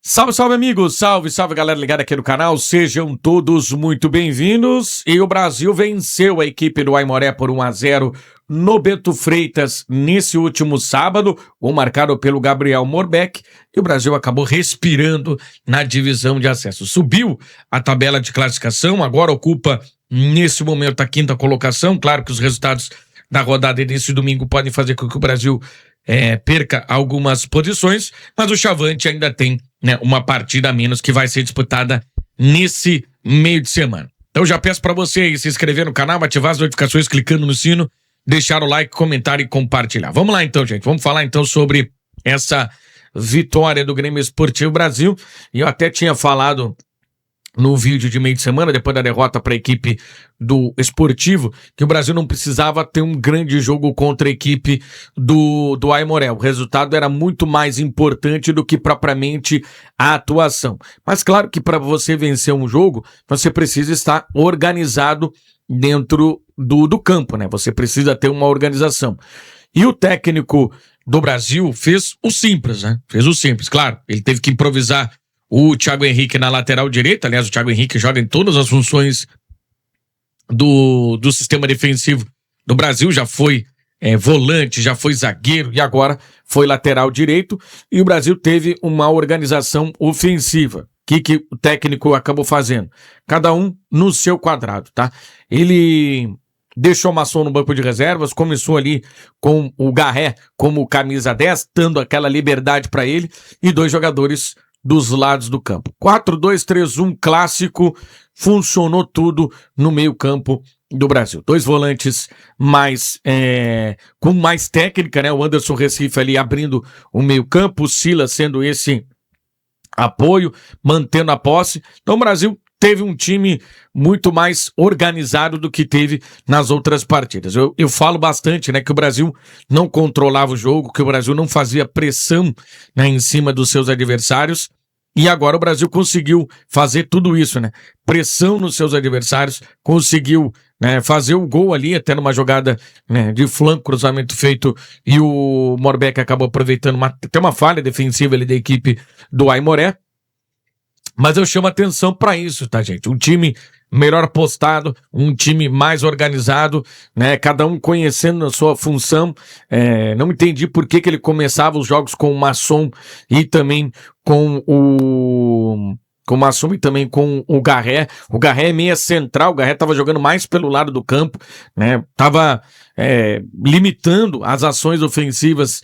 Salve, salve amigos, salve, salve galera ligada aqui no canal, sejam todos muito bem-vindos. E o Brasil venceu a equipe do Aimoré por 1-0 no Bento Freitas nesse último sábado, gol marcado pelo Gabriel Morbeck, e o Brasil acabou respirando na divisão de acesso. Subiu a tabela de classificação, agora ocupa nesse momento a quinta colocação. Claro que os resultados da rodada desse domingo podem fazer com que o Brasil perca algumas posições, mas o Chavante ainda tem uma partida a menos que vai ser disputada nesse meio de semana. Então já peço para você aí se inscrever no canal, ativar as notificações clicando no sino, deixar o like, comentar e compartilhar. Vamos lá então, gente. Vamos falar então sobre essa vitória do Grêmio Esportivo Brasil. E eu até tinha falado no vídeo de meio de semana, depois da derrota para a equipe do Esportivo, que o Brasil não precisava ter um grande jogo contra a equipe do Aimoré. O resultado era muito mais importante do que propriamente a atuação. Mas claro que para você vencer um jogo, você precisa estar organizado dentro do campo, né? Você precisa ter uma organização. E o técnico do Brasil fez o simples, né? Fez o simples, claro. Ele teve que improvisar o Thiago Henrique na lateral direita. Aliás, o Thiago Henrique joga em todas as funções do sistema defensivo do Brasil. Já foi volante, já foi zagueiro e agora foi lateral direito. E o Brasil teve uma organização ofensiva. O que o técnico acabou fazendo? Cada um no seu quadrado, tá? Ele deixou o Masson no banco de reservas, começou ali com o Garré como camisa 10, dando aquela liberdade para ele, e dois jogadores dos lados do campo. 4-2-3-1 clássico, funcionou tudo no meio campo do Brasil. Dois volantes com mais técnica, né? O Anderson Recife ali abrindo o meio campo, o Silas sendo esse apoio, mantendo a posse. Então o Brasil teve um time muito mais organizado do que teve nas outras partidas. Eu falo bastante, né, que o Brasil não controlava o jogo, que o Brasil não fazia pressão, né, em cima dos seus adversários, e agora o Brasil conseguiu fazer tudo isso, né? Pressão nos seus adversários, conseguiu, né, fazer o gol ali, até numa jogada, né, de flanco, cruzamento feito, e o Morbeck acabou aproveitando até uma falha defensiva ali da equipe do Aimoré. Mas eu chamo atenção para isso, tá, gente? Um time melhor postado, um time mais organizado, né? Cada um conhecendo a sua função. Não entendi por que ele começava os jogos com o Masson e também com o Masson e também com o Garré. O Garré é meia central, o Garré tava jogando mais pelo lado do campo, né? Tava limitando as ações ofensivas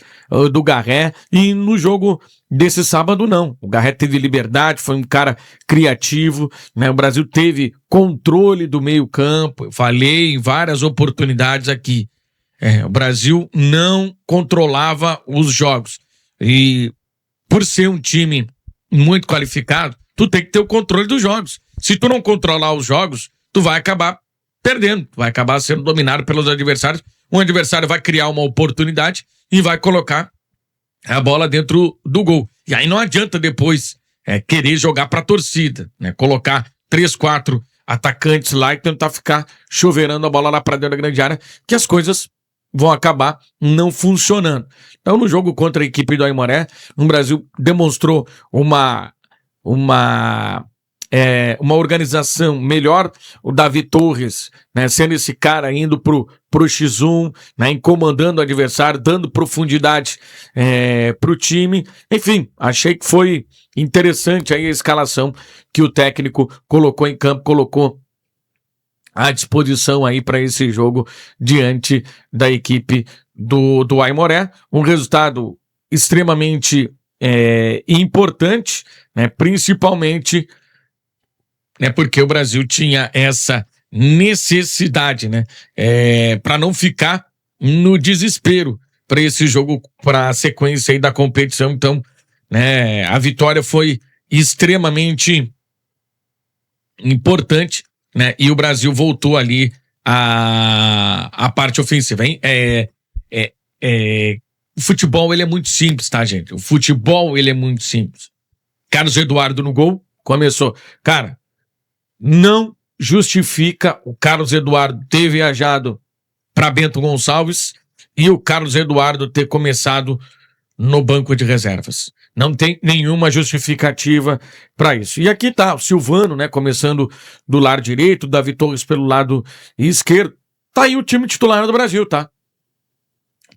do Garré, e no jogo desse sábado não. O Garré teve liberdade, foi um cara criativo, né? O Brasil teve controle do meio campo. Eu falei em várias oportunidades aqui. O Brasil não controlava os jogos. E por ser um time muito qualificado, tu tem que ter o controle dos jogos. Se tu não controlar os jogos, tu vai acabar perdendo, vai acabar sendo dominado pelos adversários. Um adversário vai criar uma oportunidade e vai colocar a bola dentro do gol. E aí não adianta depois querer jogar pra torcida, né? Colocar 3, 4 atacantes lá e tentar ficar choverando a bola lá pra dentro da grande área, que as coisas vão acabar não funcionando. Então, no jogo contra a equipe do Aimoré, o Brasil demonstrou uma organização melhor. O Davi Torres, né, sendo esse cara indo pro X1, né, incomodando o adversário, dando profundidade pro time. Enfim, achei que foi interessante aí a escalação que o técnico colocou em campo, colocou à disposição aí para esse jogo diante da equipe do Aimoré. Um resultado extremamente importante, né, principalmente porque o Brasil tinha essa necessidade, né, para não ficar no desespero para esse jogo, para a sequência aí da competição. Então, né, a vitória foi extremamente importante, né, e o Brasil voltou ali a parte ofensiva, hein? O futebol, ele é muito simples, tá, gente? O futebol, ele é muito simples. Carlos Eduardo no gol, começou. Cara, não justifica o Carlos Eduardo ter viajado para Bento Gonçalves e o Carlos Eduardo ter começado no banco de reservas. Não tem nenhuma justificativa para isso. E aqui tá o Silvano, né, começando do lado direito, o Davi Torres pelo lado esquerdo. Tá aí o time titular do Brasil, tá?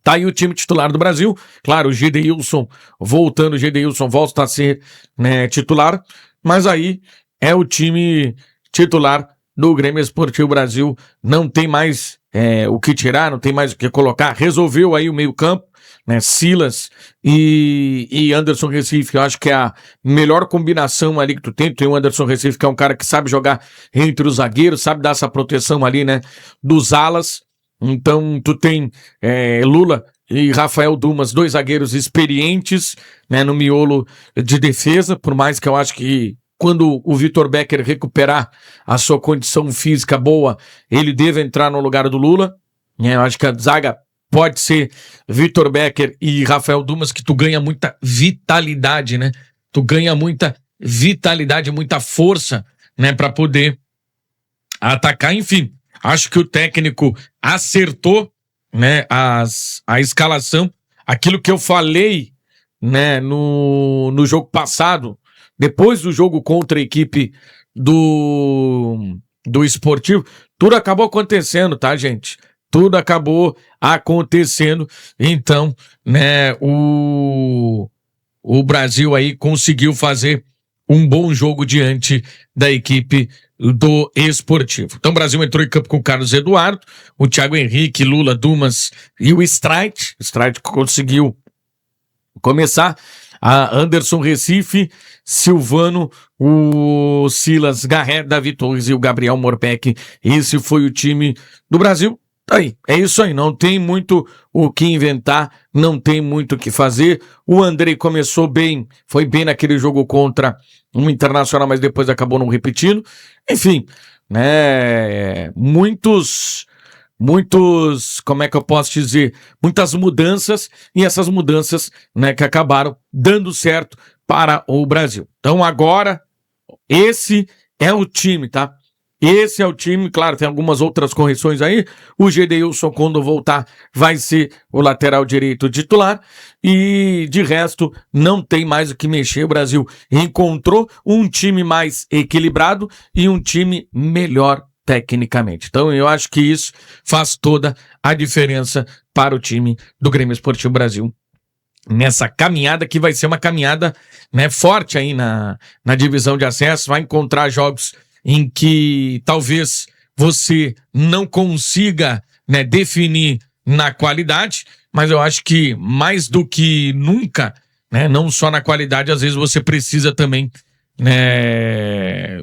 Tá aí o time titular do Brasil. Claro, o Gedeilson voltando, o Gedeilson volta a ser, né, titular, mas aí é o time titular do Grêmio Esportivo Brasil. Não tem mais o que tirar, não tem mais o que colocar. Resolveu aí o meio-campo, né? Silas e Anderson Recife. Eu acho que é a melhor combinação ali que tu tem. Tu tem o Anderson Recife, que é um cara que sabe jogar entre os zagueiros, sabe dar essa proteção ali, né, dos alas. Então, tu tem Lula e Rafael Dumas, dois zagueiros experientes, né, no miolo de defesa, por mais que eu acho que quando o Vitor Becker recuperar a sua condição física boa, ele deve entrar no lugar do Lula. Eu acho que a zaga pode ser Vitor Becker e Rafael Dumas, que tu ganha muita vitalidade, né? Tu ganha muita vitalidade, muita força, né, para poder atacar, enfim. Acho que o técnico acertou, né, a escalação. Aquilo que eu falei, né, no jogo passado, depois do jogo contra a equipe do Esportivo, tudo acabou acontecendo, tá, gente? Tudo acabou acontecendo. Então, né, o Brasil aí conseguiu fazer um bom jogo diante da equipe do Esportivo. Então o Brasil entrou em campo com o Carlos Eduardo, o Thiago Henrique, Lula, Dumas e o Streit. O Streit conseguiu começar. A Anderson Recife, Silvano, o Silas Garré, Davi Torres e o Gabriel Morpec. Esse foi o time do Brasil. Tá aí, é isso aí, não tem muito o que inventar, não tem muito o que fazer. O Andrei começou bem, foi bem naquele jogo contra um Internacional, mas depois acabou não repetindo. Enfim, né, muitos, como é que eu posso dizer, muitas mudanças, e essas mudanças, né, que acabaram dando certo para o Brasil. Então agora, esse é o time, tá? Esse é o time, claro, tem algumas outras correções aí. O Gedeilson, quando voltar, vai ser o lateral direito titular. E, de resto, não tem mais o que mexer. O Brasil encontrou um time mais equilibrado e um time melhor tecnicamente. Então, eu acho que isso faz toda a diferença para o time do Grêmio Esportivo Brasil. Nessa caminhada que vai ser uma caminhada, né, forte aí na divisão de acesso. Vai encontrar jogos em que talvez você não consiga, né, definir na qualidade, mas eu acho que mais do que nunca, né, não só na qualidade, às vezes você precisa também, né,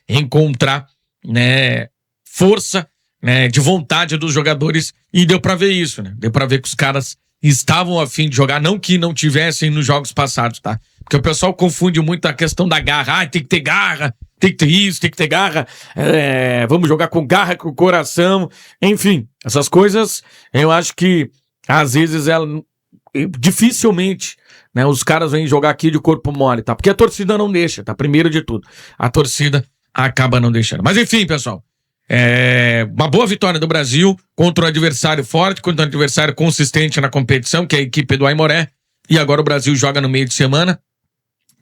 encontrar, né, força, né, de vontade dos jogadores, e deu pra ver isso, né? Deu pra ver que os caras estavam a fim de jogar, não que não tivessem nos jogos passados, tá? Porque o pessoal confunde muito a questão da garra. Ah, tem que ter garra, tem que ter isso, tem que ter garra. Vamos jogar com garra, com coração. Enfim, essas coisas, eu acho que, às vezes, dificilmente, né, os caras vêm jogar aqui de corpo mole, tá? Porque a torcida não deixa, tá? Primeiro de tudo, a torcida acaba não deixando. Mas, enfim, pessoal, uma boa vitória do Brasil contra um adversário forte, contra um adversário consistente na competição, que é a equipe do Aimoré. E agora o Brasil joga no meio de semana.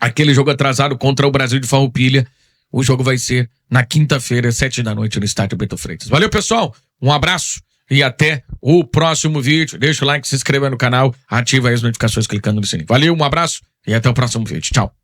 Aquele jogo atrasado contra o Brasil de Farroupilha. O jogo vai ser na quinta-feira, 7h no estádio Beto Freitas. Valeu, pessoal. Um abraço e até o próximo vídeo. Deixa o like, se inscreva no canal, ativa aí as notificações clicando no sininho. Valeu, um abraço e até o próximo vídeo. Tchau.